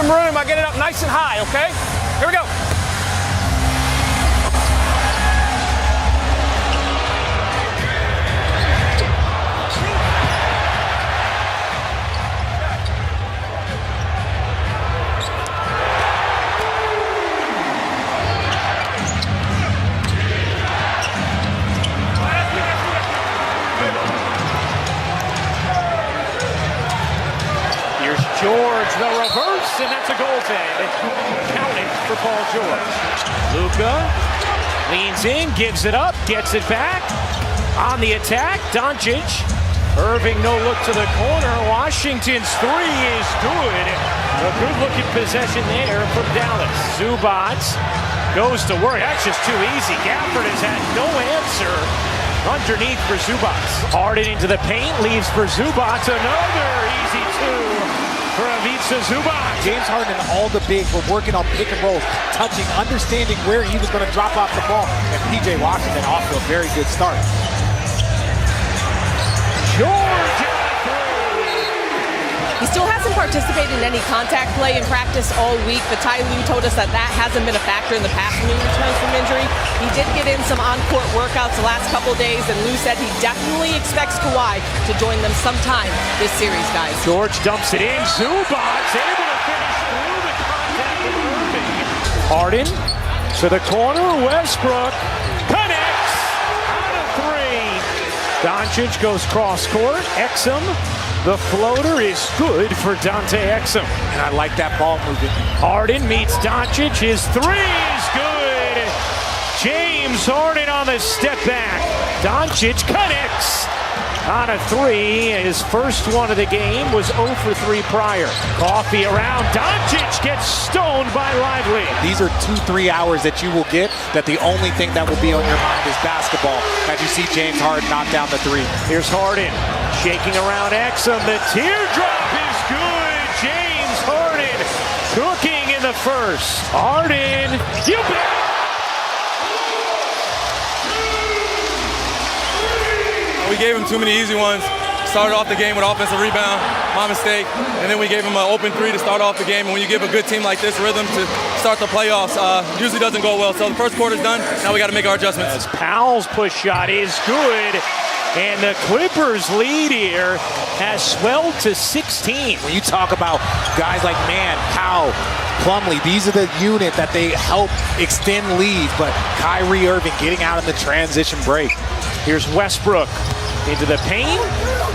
some room. I get it up nice and high, okay? Here we go. George, the reverse, and that's a goaltend. Counted for Paul George. Luka leans in, gives it up, gets it back. On the attack, Doncic. Irving, no look to the corner. Washington's three is good. A good-looking possession there from Dallas. Zubac goes to work. That's just too easy. Gafford has had no answer underneath for Zubac. Harden into the paint, leaves for Zubac. Another easy two for Ivica Zubac. James Harden and all the bigs were working on pick and rolls, touching, understanding where he was going to drop off the ball. And P.J. Washington off to a very good start. George! He still hasn't participated in any contact play in practice all week, but Ty Lue told us that hasn't been a factor in the past when he returns from injury. He did get in some on-court workouts the last couple days, and Lue said he definitely expects Kawhi to join them sometime this series, guys. George dumps it in. Zubac able to finish through the contact with Irving. Harden to the corner. Westbrook connects out of three. Doncic goes cross court. Exum. The floater is good for Dante Exum. And I like that ball movement. Harden meets Doncic. His three is good. James Harden on the step back. Doncic connects on a three. His first one of the game was 0 for 3 prior. Coffee around. Doncic gets stoned by Lively. These are 2-3 hours that you will get that the only thing that will be on your mind is basketball as you see James Harden knock down the three. Here's Harden. Shaking around Exum, the teardrop is good. James Harden cooking in the first. Harden, you bet. We gave him too many easy ones. Started off the game with offensive rebound, my mistake, and then we gave him an open three to start off the game. And when you give a good team like this rhythm to start the playoffs, usually doesn't go well. So the first quarter's done. Now we got to make our adjustments. As Powell's push shot is good. And the Clippers' lead here has swelled to 16. When you talk about guys like Mann, Powell, Plumlee, these are the unit that they help extend leads. But Kyrie Irving getting out in the transition break. Here's Westbrook into the paint.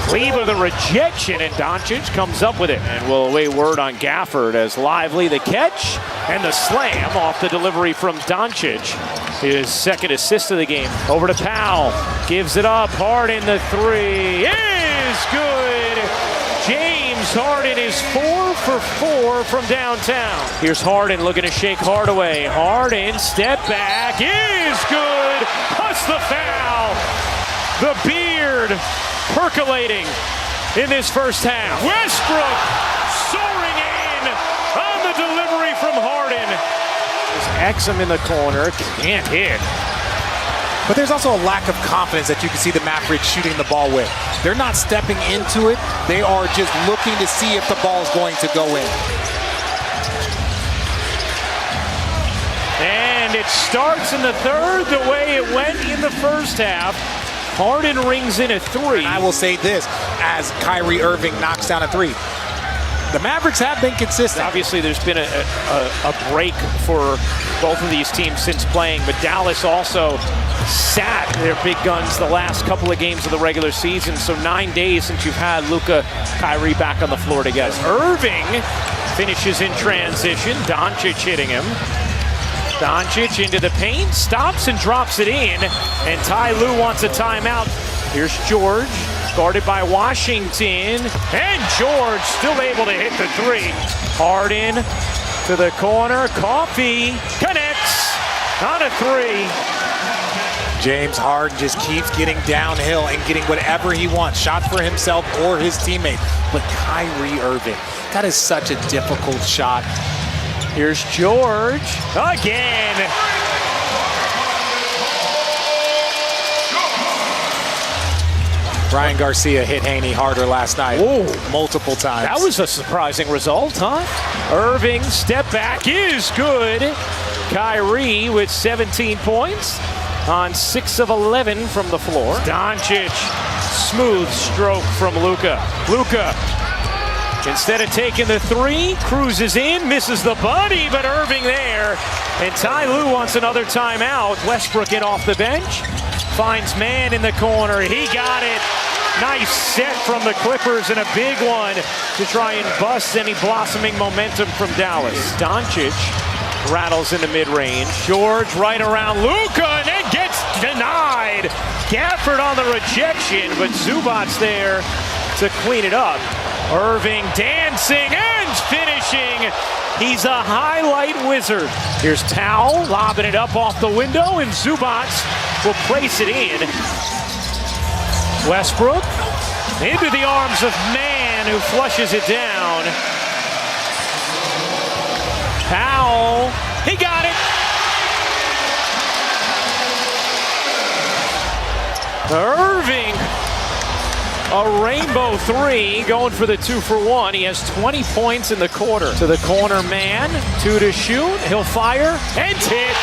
Cleaver the rejection, and Doncic comes up with it. And we'll await word on Gafford as Lively the catch and the slam off the delivery from Doncic. His second assist of the game. Over to Powell. Gives it up. Harden the three is good. James Harden is 4 for 4 from downtown. Here's Harden looking to shake Hardaway. Harden step back is good. Plus the foul. The beard percolating in this first half. Westbrook soaring in on the delivery from Harden. There's Exum in the corner, can't hit. But there's also a lack of confidence that you can see the Mavericks shooting the ball with. They're not stepping into it. They are just looking to see if the ball is going to go in. And it starts in the third the way it went in the first half. Harden rings in a three. And I will say this, as Kyrie Irving knocks down a three. The Mavericks have been consistent. Obviously, there's been a break for both of these teams since playing, but Dallas also sat their big guns the last couple of games of the regular season. So 9 days since you've had Luka, Kyrie back on the floor together. Irving finishes in transition. Doncic hitting him. Doncic into the paint, stops and drops it in, and Ty Lue wants a timeout. Here's George, guarded by Washington, and George still able to hit the three. Harden to the corner, Coffee connects on a three. James Harden just keeps getting downhill and getting whatever he wants, shot for himself or his teammates. But Kyrie Irving, that is such a difficult shot. Here's George again. Ryan Garcia hit Haney harder last night. Ooh. Multiple times. That was a surprising result, huh? Irving, step back is good. Kyrie with 17 points on 6 of 11 from the floor. Doncic, smooth stroke from Luka. Luka, instead of taking the three, cruises in, misses the buddy, but Irving there. And Ty Lue wants another timeout. Westbrook in off the bench. Finds man in the corner. He got it. Nice set from the Clippers and a big one to try and bust any blossoming momentum from Dallas. Doncic rattles in the mid-range. George right around Luka and then gets denied. Gafford on the rejection, but Zubac's there to clean it up. Irving dancing and finishing. He's a highlight wizard. Here's Towel lobbing it up off the window, and Zubac will place it in. Westbrook into the arms of Man, who flushes it down. Powell, he got it. Irving, a rainbow three, going for the 2-for-1. He has 20 points in the quarter. To the corner, Man, 2 to shoot. He'll fire and hit.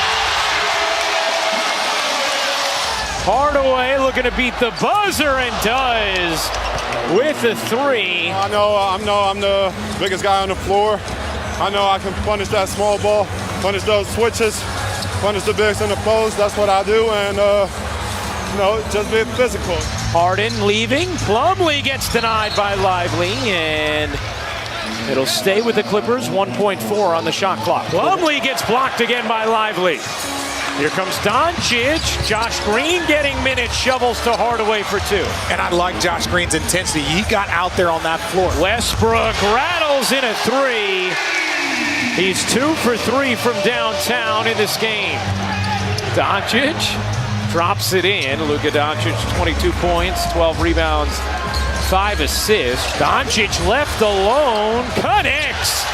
Hardaway looking to beat the buzzer and does with the 3. I know I'm the biggest guy on the floor. I know I can punish that small ball, punish those switches, punish the bigs in the post. That's what I do, and just be physical. Harden leaving. Plumlee gets denied by Lively, and it'll stay with the Clippers. 1.4 on the shot clock. Plumlee gets blocked again by Lively. Here comes Doncic. Josh Green getting minutes, shovels to Hardaway for 2. And I like Josh Green's intensity. He got out there on that floor. Westbrook rattles in a 3. He's 2 for 3 from downtown in this game. Doncic drops it in. Luka Doncic, 22 points, 12 rebounds, 5 assists. Doncic left alone, connects.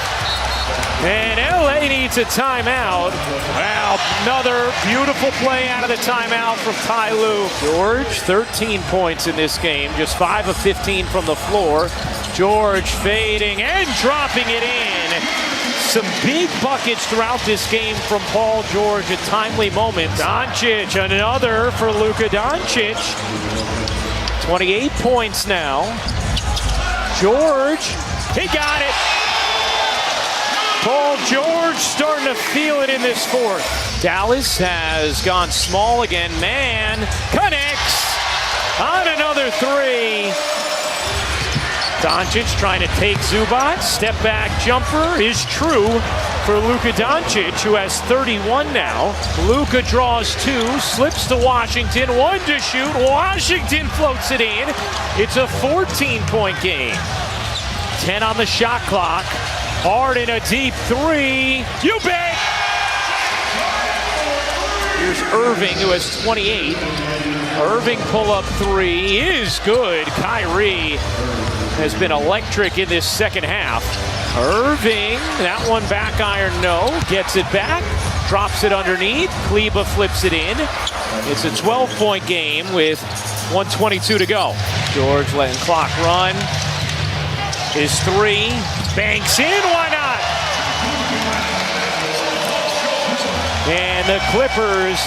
And LA needs a timeout. Wow, another beautiful play out of the timeout from Ty Lue. George, 13 points in this game, just 5 of 15 from the floor. George fading and dropping it in. Some big buckets throughout this game from Paul George at timely moments. Doncic, another for Luka Doncic. 28 points now. George, he got it. Paul George starting to feel it in this fourth. Dallas has gone small again. Man connects on another 3. Doncic trying to take Zubac. Step back jumper is true for Luka Doncic, who has 31 now. Luka draws 2, slips to Washington, 1 to shoot. Washington floats it in. It's a 14-point game. 10 on the shot clock. Harden a deep 3. You bet! Here's Irving, who has 28. Irving pull-up 3 is good. Kyrie has been electric in this second half. Irving, that one back iron, no. Gets it back, drops it underneath. Kleba flips it in. It's a 12-point game with 1:22 to go. George letting clock run. His 3, banks in, why not? And the Clippers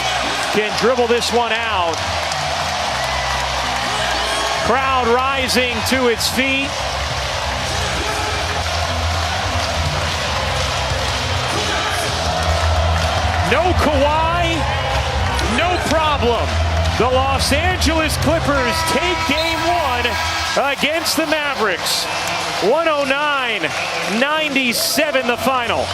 can dribble this one out. Crowd rising to its feet. No Kawhi, no problem. The Los Angeles Clippers take game 1 against the Mavericks. 109-97 the final.